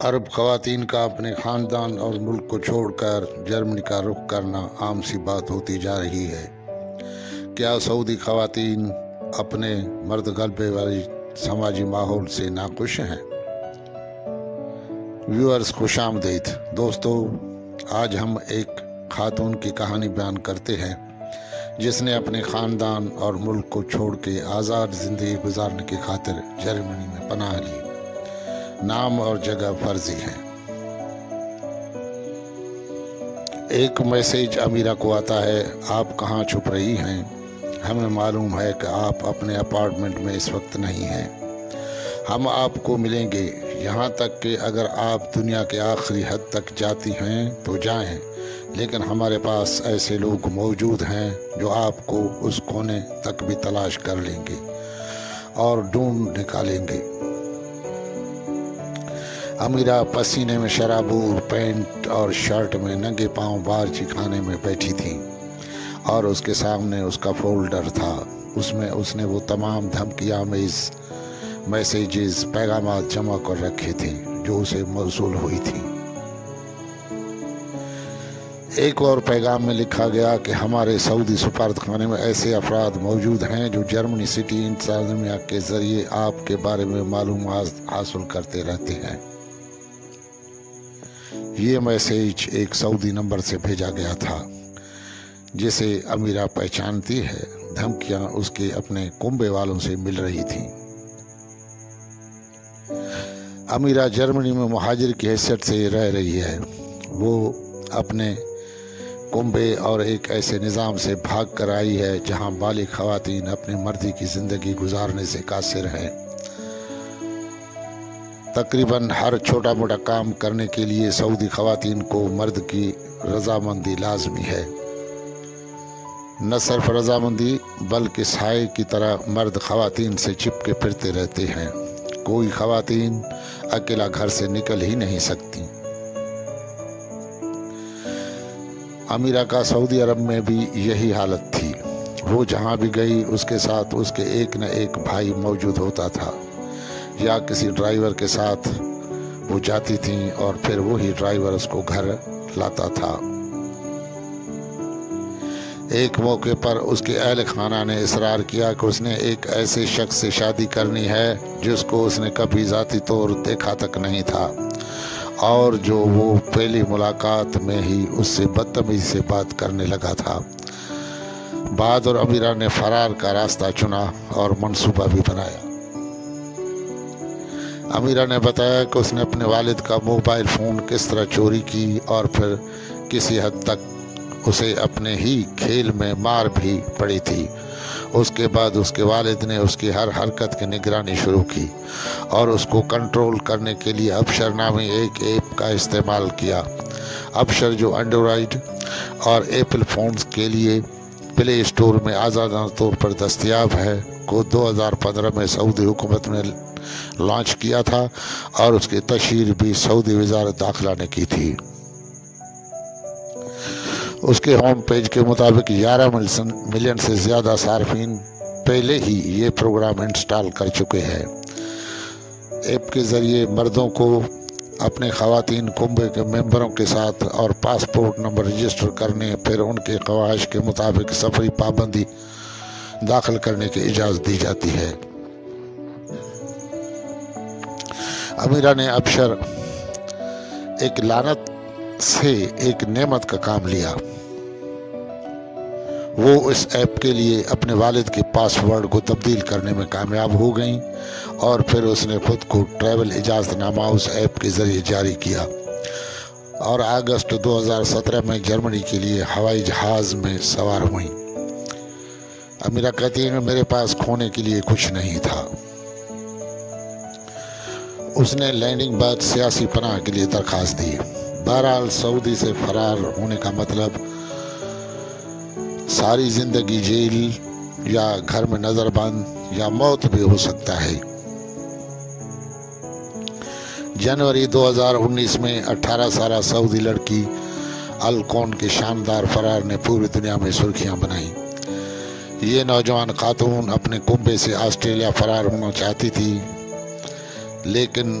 عرب خواتین کا اپنے خاندان اور ملک کو چھوڑ کر جرمنی کا رخ کرنا عام سی بات ہوتی جا رہی ہے۔ کیا سعودی خواتین اپنے مرد غلبے والی سماجی ماحول سے ناخوش ہیں؟ ویورز خوش آمدید دوستو، آج ہم ایک خاتون کی کہانی بیان کرتے ہیں جس نے اپنے خاندان اور ملک کو چھوڑ کے آزاد زندگی گزارنے کی خاطر جرمنی میں پناہ لی۔ نام اور جگہ فرضی ہے۔ ایک میسیج امیرہ کو آتا ہے، آپ کہاں چھپ رہی ہیں؟ ہمیں معلوم ہے کہ آپ اپنے اپارٹمنٹ میں اس وقت نہیں ہیں۔ ہم آپ کو ملیں گے، یہاں تک کہ اگر آپ دنیا کے آخری حد تک جاتی ہیں تو جائیں، لیکن ہمارے پاس ایسے لوگ موجود ہیں جو آپ کو اس کونے تک بھی تلاش کر لیں گے اور ڈھونڈ نکالیں گے۔ امیرہ پسینے میں شرابور پینٹ اور شرٹ میں ننگے پاؤں بارچی خانے میں بیٹھی تھی اور اس کے سامنے اس کا فولڈر تھا۔ اس میں اس نے وہ تمام دھمکی آمیز میسیجز پیغامات جمع کر رکھے تھے جو اسے موصول ہوئی تھی۔ ایک اور پیغام میں لکھا گیا کہ ہمارے سعودی سفارتخانے میں ایسے افراد موجود ہیں جو جرمنی سٹی انتظامیہ کے ذریعے آپ کے بارے میں معلومات حاصل کرتے رہتے ہیں۔ یہ میسیج ایک سعودی نمبر سے بھیجا گیا تھا جسے امیرہ پہچانتی ہے۔ دھمکیاں اس کے اپنے کنبے والوں سے مل رہی تھیں۔ امیرہ جرمنی میں مہاجر کی حیثیت سے رہ رہی ہے۔ وہ اپنے کنبے اور ایک ایسے نظام سے بھاگ کر آئی ہے جہاں بالغ خواتین اپنی مرضی کی زندگی گزارنے سے قاصر ہیں۔ تقریباً ہر چھوٹا موٹا کام کرنے کے لیے سعودی خواتین کو مرد کی رضامندی لازمی ہے۔ نہ صرف رضامندی بلکہ سائے کی طرح مرد خواتین سے چپکے پھرتے رہتے ہیں۔ کوئی خواتین اکیلا گھر سے نکل ہی نہیں سکتی۔ امیرہ کا سعودی عرب میں بھی یہی حالت تھی۔ وہ جہاں بھی گئی اس کے ساتھ اس کے ایک نہ ایک بھائی موجود ہوتا تھا، یا کسی ڈرائیور کے ساتھ وہ جاتی تھیں اور پھر وہی ڈرائیور اس کو گھر لاتا تھا۔ ایک موقع پر اس کے اہل خانہ نے اصرار کیا کہ اس نے ایک ایسے شخص سے شادی کرنی ہے جس کو اس نے کبھی ذاتی طور دیکھا تک نہیں تھا اور جو وہ پہلی ملاقات میں ہی اس سے بدتمیزی سے بات کرنے لگا تھا۔ بعد اور امیرہ نے فرار کا راستہ چنا اور منصوبہ بھی بنایا۔ امیرہ نے بتایا کہ اس نے اپنے والد کا موبائل فون کس طرح چوری کی اور پھر کسی حد تک اسے اپنے ہی کھیل میں مار بھی پڑی تھی۔ اس کے بعد اس کے والد نے اس کی ہر حرکت کی نگرانی شروع کی اور اس کو کنٹرول کرنے کے لیے ابشر نامی ایک ایپ کا استعمال کیا۔ ابشر جو اینڈرائیڈ اور ایپل فونز کے لیے پلے اسٹور میں آزادانہ طور پر دستیاب ہے، کو 2015 میں سعودی حکومت نے لانچ کیا تھا اور اس کی تشہیر بھی سعودی وزارت داخلہ نے کی تھی۔ اس کے ہوم پیج کے مطابق 11 ملین سے زیادہ صارفین پہلے ہی یہ پروگرام انسٹال کر چکے ہیں۔ ایپ کے ذریعے مردوں کو اپنے خواتین کنبے کے ممبروں کے ساتھ اور پاسپورٹ نمبر رجسٹر کرنے، پھر ان کے خواہش کے مطابق سفری پابندی داخل کرنے کی اجازت دی جاتی ہے۔ امیرہ نے ابشر ایک لعنت سے ایک نعمت کا کام لیا۔ وہ اس ایپ کے لیے اپنے والد کے پاس ورڈ کو تبدیل کرنے میں کامیاب ہو گئیں اور پھر اس نے خود کو ٹریول اجازت نامہ اس ایپ کے ذریعے جاری کیا اور اگست 2017 میں جرمنی کے لیے ہوائی جہاز میں سوار ہوئیں۔ امیرہ کہتی ہے کہ میرے پاس کھونے کے لیے کچھ نہیں تھا۔ اس نے لینڈنگ بعد سیاسی پناہ کے لیے درخواست دی۔ بہرحال سعودی سے فرار ہونے کا مطلب ساری زندگی جیل یا گھر میں نظر بند یا موت بھی ہو سکتا ہے۔ جنوری 2019 میں 18 سالہ سعودی لڑکی الکون کے شاندار فرار نے پوری دنیا میں سرخیاں بنائیں۔ یہ نوجوان خاتون اپنے کنبے سے آسٹریلیا فرار ہونا چاہتی تھی، لیکن